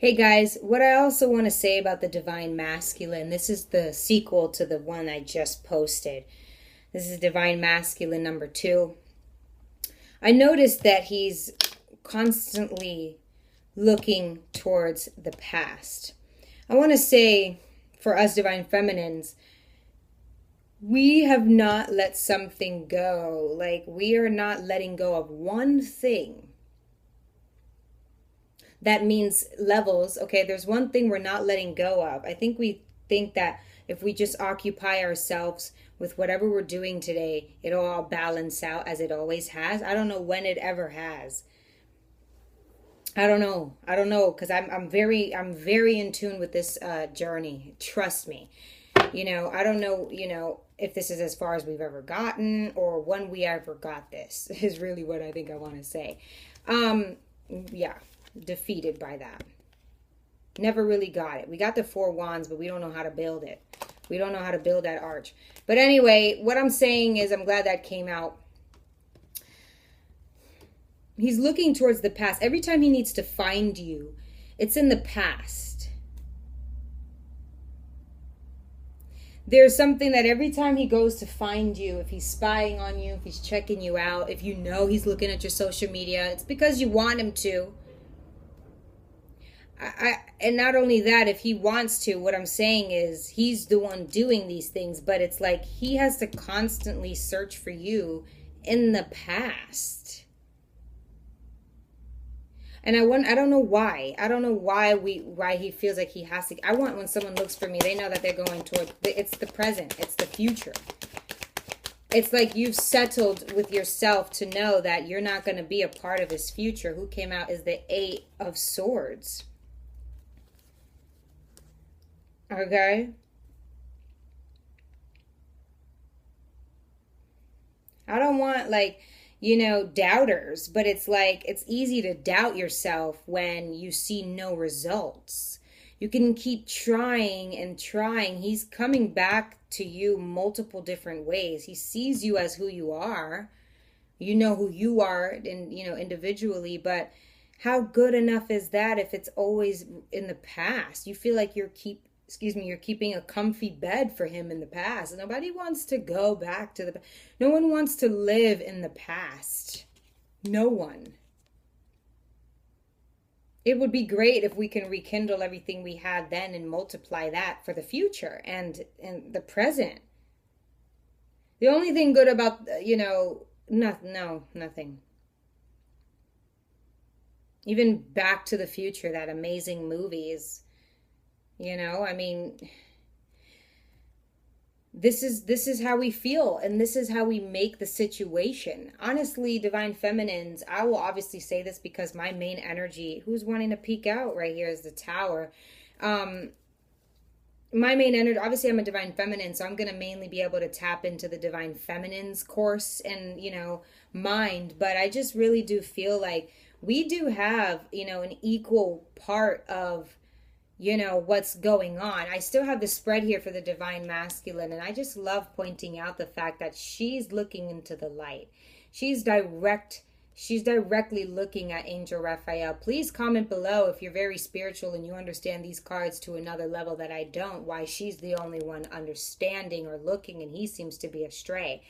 Hey guys, what I also want to say about the Divine Masculine, this is the sequel to the one I just posted. This is Divine Masculine number 2. I noticed that he's constantly looking towards the past. I want to say, for us Divine Feminines, we have not let something go. Like, we are not letting go of one thing. That means levels. Okay, there's one thing we're not letting go of. I think we think that if we just occupy ourselves with whatever we're doing today, it'll all balance out as it always has. I don't know when it ever has. I don't know because I'm very in tune with this journey. Trust me. I don't know, if this is as far as we've ever gotten or when we ever got this is really what I think I want to say. Yeah, defeated by that. Never really got it. We got the 4 wands, but we don't know how to build it. We don't know how to build that arch. But anyway, what I'm saying is I'm glad that came out. He's looking towards the past. Every time he needs to find you, it's in the past. There's something that every time he goes to find you, if he's spying on you, if he's checking you out, if you know he's looking at your social media, it's because you want him to. And not only that, if he wants to, what I'm saying is he's the one doing these things, but it's like he has to constantly search for you in the past. And I don't know why. I don't know why he feels like he has to. I want when someone looks for me, they know that they're going toward, it's the present, it's the future. It's like you've settled with yourself to know that you're not going to be a part of his future. Who came out is the 8 of Swords. Okay? I don't want doubters, but it's like it's easy to doubt yourself when you see no results. You can keep trying and trying. He's coming back to you multiple different ways. He sees you as who you are. You know who you are individually, but how good enough is that if it's always in the past? You feel like you're keeping a comfy bed for him in the past. Nobody wants to go back to no one wants to live in the past. No one. It would be great if we can rekindle everything we had then and multiply that for the future and the present. The only thing good about, nothing. Even Back to the Future, that amazing movie is, this is how we feel, and this is how we make the situation. Honestly, Divine Feminines, I will obviously say this because my main energy, who's wanting to peek out right here, is the Tower. My main energy, obviously I'm a Divine Feminine, so I'm going to mainly be able to tap into the Divine Feminines course and, mind. But I just really do feel like we do have, an equal part of what's going on. I still have the spread here for the Divine Masculine, and I just love pointing out the fact that she's looking into the light. She's directly looking at Angel Raphael. Please comment below if you're very spiritual and you understand these cards to another level that I don't, why she's the only one understanding or looking and he seems to be astray.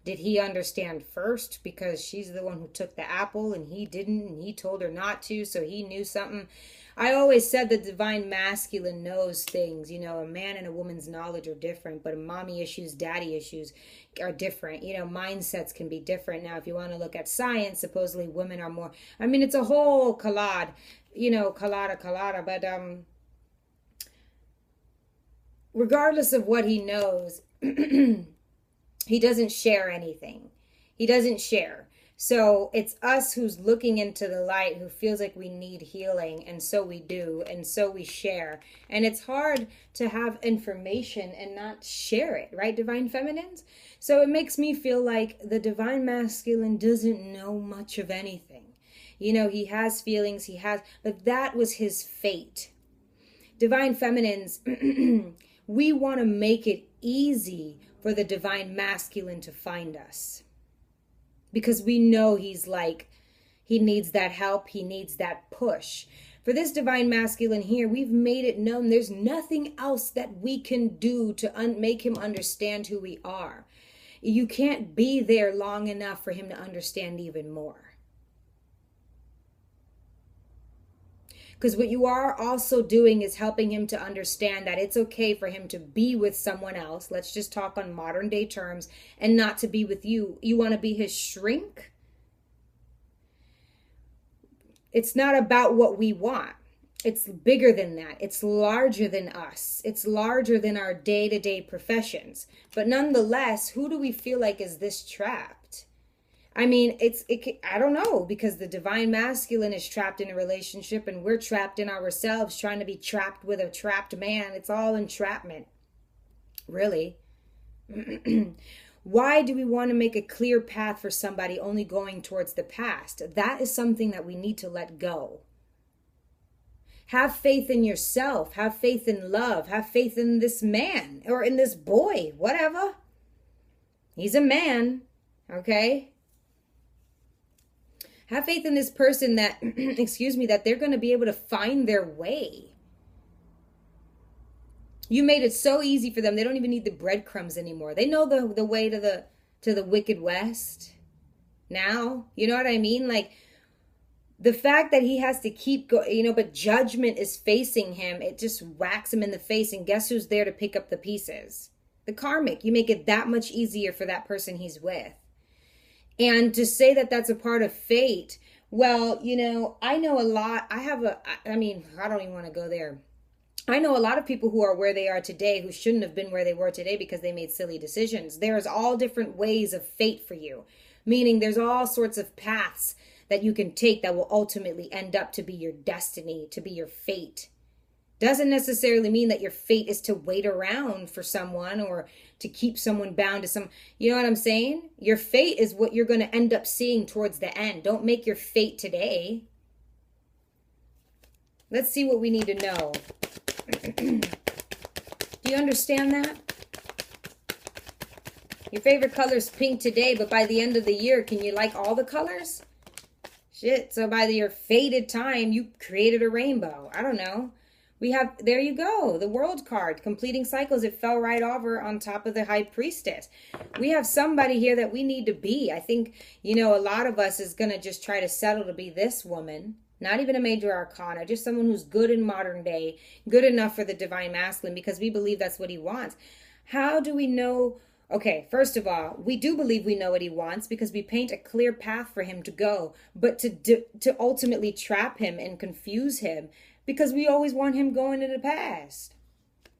Did he understand first because she's the one who took the apple and he didn't, and he told her not to, so he knew something? I always said the Divine Masculine knows things. A man and a woman's knowledge are different, but mommy issues, daddy issues are different. Mindsets can be different. Now, if you want to look at science, supposedly women are more, it's a whole collage, colada, but regardless of what he knows, he doesn't share anything. He doesn't share. So it's us who's looking into the light, who feels like we need healing, and so we do, and so we share. And it's hard to have information and not share it, right, Divine Feminines? So it makes me feel like the Divine Masculine doesn't know much of anything. He has feelings, but that was his fate. Divine Feminines, we want to make it easy for the Divine Masculine to find us. Because we know he needs that help, he needs that push. For this divine masculine here, we've made it known there's nothing else that we can do to make him understand who we are. You can't be there long enough for him to understand even more. Because what you are also doing is helping him to understand that it's okay for him to be with someone else. Let's just talk on modern day terms, and not to be with you. You want to be his shrink? It's not about what we want. It's bigger than that. It's larger than us. It's larger than our day-to-day professions. But nonetheless, who do we feel like is this trapped? I mean, I don't know, because the divine masculine is trapped in a relationship and we're trapped in ourselves trying to be trapped with a trapped man. It's all entrapment, really. Why do we want to make a clear path for somebody only going towards the past? That is something that we need to let go. Have faith in yourself. Have faith in love. Have faith in this man or in this boy, whatever. He's a man, okay? Have faith in this person that, excuse me, that they're going to be able to find their way. You made it so easy for them. They don't even need the breadcrumbs anymore. They know the way to the wicked west now. You know what I mean? Like, the fact that he has to keep going, but judgment is facing him. It just whacks him in the face. And guess who's there to pick up the pieces? The karmic. You make it that much easier for that person he's with. And to say that that's a part of fate, well, I know a lot. I don't even want to go there. I know a lot of people who are where they are today who shouldn't have been where they were today because they made silly decisions. There's all different ways of fate for you, meaning there's all sorts of paths that you can take that will ultimately end up to be your destiny, to be your fate. Doesn't necessarily mean that your fate is to wait around for someone or to keep someone bound to some, you know what I'm saying? Your fate is what you're going to end up seeing towards the end. Don't make your fate today. Let's see what we need to know. Do you understand that? Your favorite color is pink today, but by the end of the year, can you like all the colors? Shit, so by your fated time, you created a rainbow. I don't know. There you go, the world card, completing cycles. It fell right over on top of the high priestess. We have somebody here that we need to be. I think, a lot of us is going to just try to settle to be this woman, not even a major arcana, just someone who's good in modern day, good enough for the divine masculine, because we believe that's what he wants. How do we know? Okay, first of all, we do believe we know what he wants because we paint a clear path for him to go, but to ultimately trap him and confuse him, because we always want him going to the past.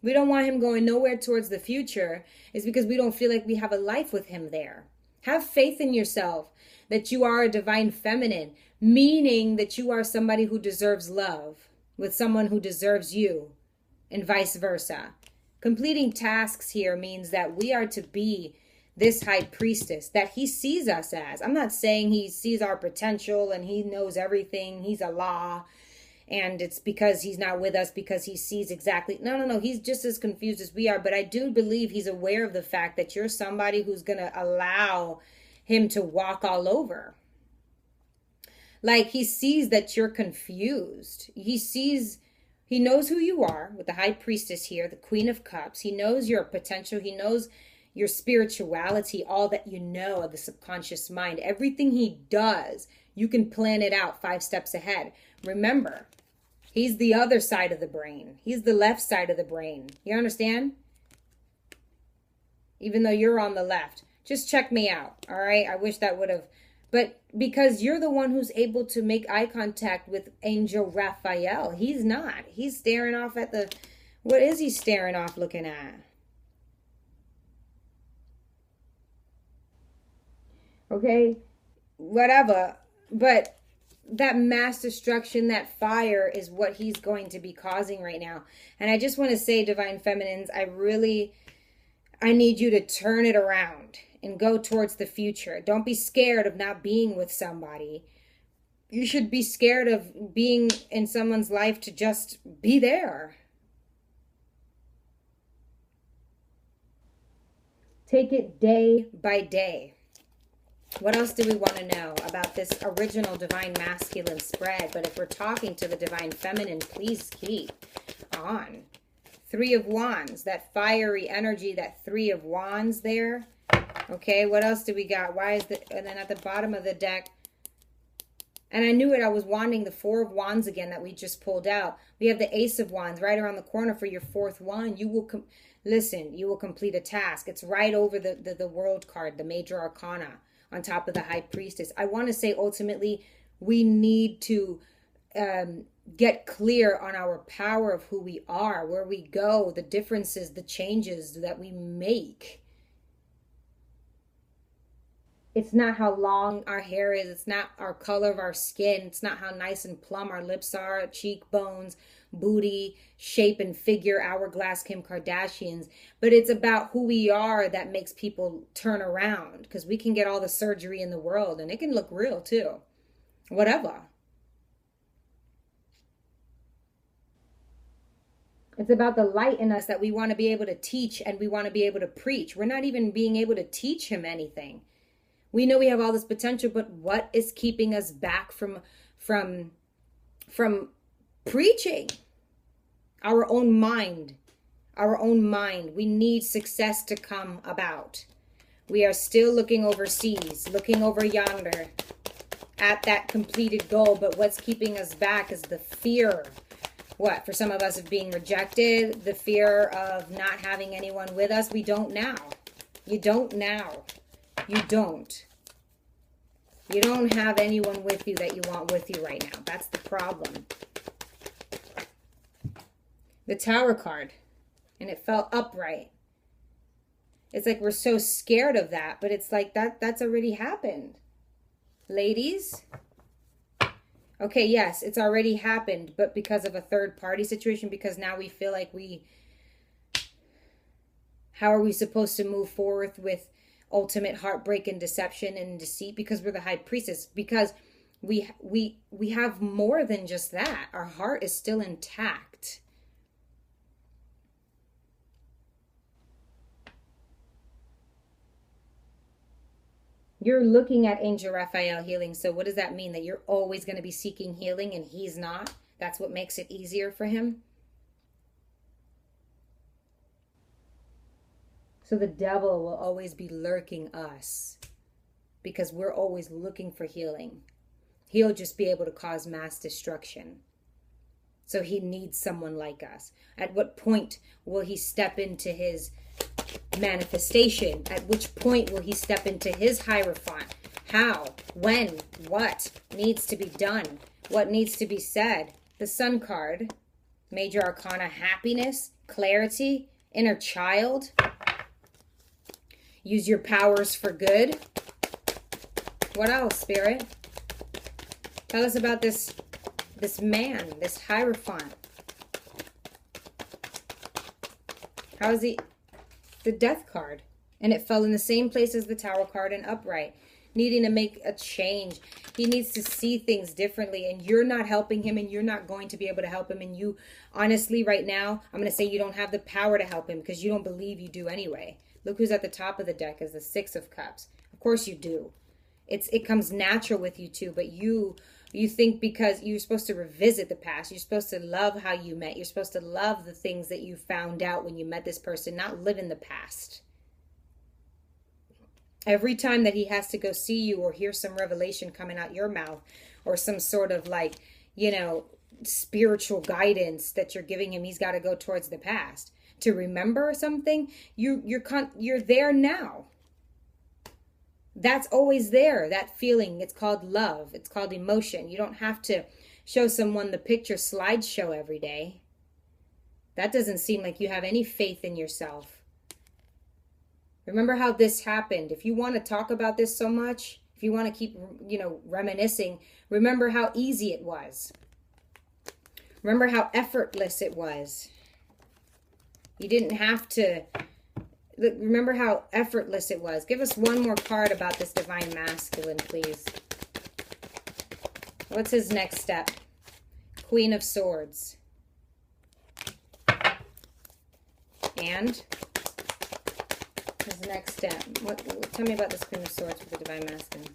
We don't want him going nowhere towards the future. It's because we don't feel like we have a life with him there. Have faith in yourself that you are a divine feminine, meaning that you are somebody who deserves love with someone who deserves you, and vice versa. Completing tasks here means that we are to be this high priestess that he sees us as. I'm not saying he sees our potential and he knows everything. He's Allah. And it's because he's not with us because he sees exactly. No. He's just as confused as we are. But I do believe he's aware of the fact that you're somebody who's going to allow him to walk all over. Like, he sees that you're confused. He knows who you are with the high priestess here, the Queen of Cups. He knows your potential. He knows your spirituality, all that you know of the subconscious mind. Everything he does, you can plan it out 5 steps ahead. Remember, he's the other side of the brain. He's the left side of the brain. You understand? Even though you're on the left. Just check me out, all right? I wish that would have... But because you're the one who's able to make eye contact with Angel Raphael. He's not. He's staring off at the... What is he staring off looking at? Okay? Whatever. But that mass destruction, that fire is what he's going to be causing right now. And I just want to say, Divine Feminines, I need you to turn it around and go towards the future. Don't be scared of not being with somebody. You should be scared of being in someone's life to just be there. Take it day by day. What else do we want to know about this original Divine Masculine spread? But if we're talking to the Divine Feminine, please keep on. Three of Wands, that fiery energy, that Three of Wands there. Okay, what else do we got? Why is the, and then at the bottom of the deck, and I knew it, I was wanting the Four of Wands again that we just pulled out. We have the Ace of Wands right around the corner for your fourth wand. You will, listen, you will complete a task. It's right over the World card, the Major Arcana, on top of the High Priestess. I want to say ultimately we need to get clear on our power of who we are, where we go, the differences, the changes that we make. It's not how long our hair is. It's not our color of our skin. It's not how nice and plump our lips are, cheekbones, booty, shape and figure, hourglass Kim Kardashians. But it's about who we are that makes people turn around. Because we can get all the surgery in the world and it can look real too. Whatever. It's about the light in us that we want to be able to teach and we want to be able to preach. We're not even being able to teach him anything. We know we have all this potential, but what is keeping us back from preaching? Our own mind. Our own mind. We need success to come about. We are still looking overseas, looking over yonder at that completed goal, but what's keeping us back is the fear. What? For some of us of being rejected, the fear of not having anyone with us. We don't now. You don't now. You don't. You don't have anyone with you that you want with you right now. That's the problem. The Tower card. And it fell upright. It's like we're so scared of that. But it's like that's already happened. Ladies. Okay, yes, it's already happened. But because of a third party situation. Because now we feel like how are we supposed to move forward with ultimate heartbreak and deception and deceit? Because we're the High Priestess. Because we have more than just that. Our heart is still intact. You're looking at Angel Raphael healing. So what does that mean? That you're always going to be seeking healing and he's not? That's what makes it easier for him? So the devil will always be lurking us because we're always looking for healing. He'll just be able to cause mass destruction. So he needs someone like us. At what point will he step into his manifestation? At which point will he step into his Hierophant? How? When? What needs to be done? What needs to be said? The Sun card, Major Arcana, happiness, clarity, inner child. Use your powers for good. What else, Spirit? Tell us about this man, this Hierophant. How is he? The Death card. And it fell in the same place as the Tower card and upright. Needing to make a change. He needs to see things differently. And you're not helping him. And you're not going to be able to help him. And you, honestly, right now, I'm going to say you don't have the power to help him. Because you don't believe you do anyway. Look who's at the top of the deck is the Six of Cups. Of course you do. It comes natural with you too. But you think because you're supposed to revisit the past. You're supposed to love how you met. You're supposed to love the things that you found out when you met this person. Not live in the past. Every time that he has to go see you or hear some revelation coming out your mouth. Or some sort of like, spiritual guidance that you're giving him. He's got to go towards the past. To remember something, you're there now. That's always there, that feeling. It's called love. It's called emotion. You don't have to show someone the picture slideshow every day. That doesn't seem like you have any faith in yourself. Remember how this happened. If you want to talk about this so much, if you want to keep, reminiscing, remember how easy it was. Remember how effortless it was. You didn't have to. Remember how effortless it was. Give us one more card about this Divine Masculine, please. What's his next step? Queen of Swords. And What's the next step? Tell me about this Queen of Swords with the Divine Masculine.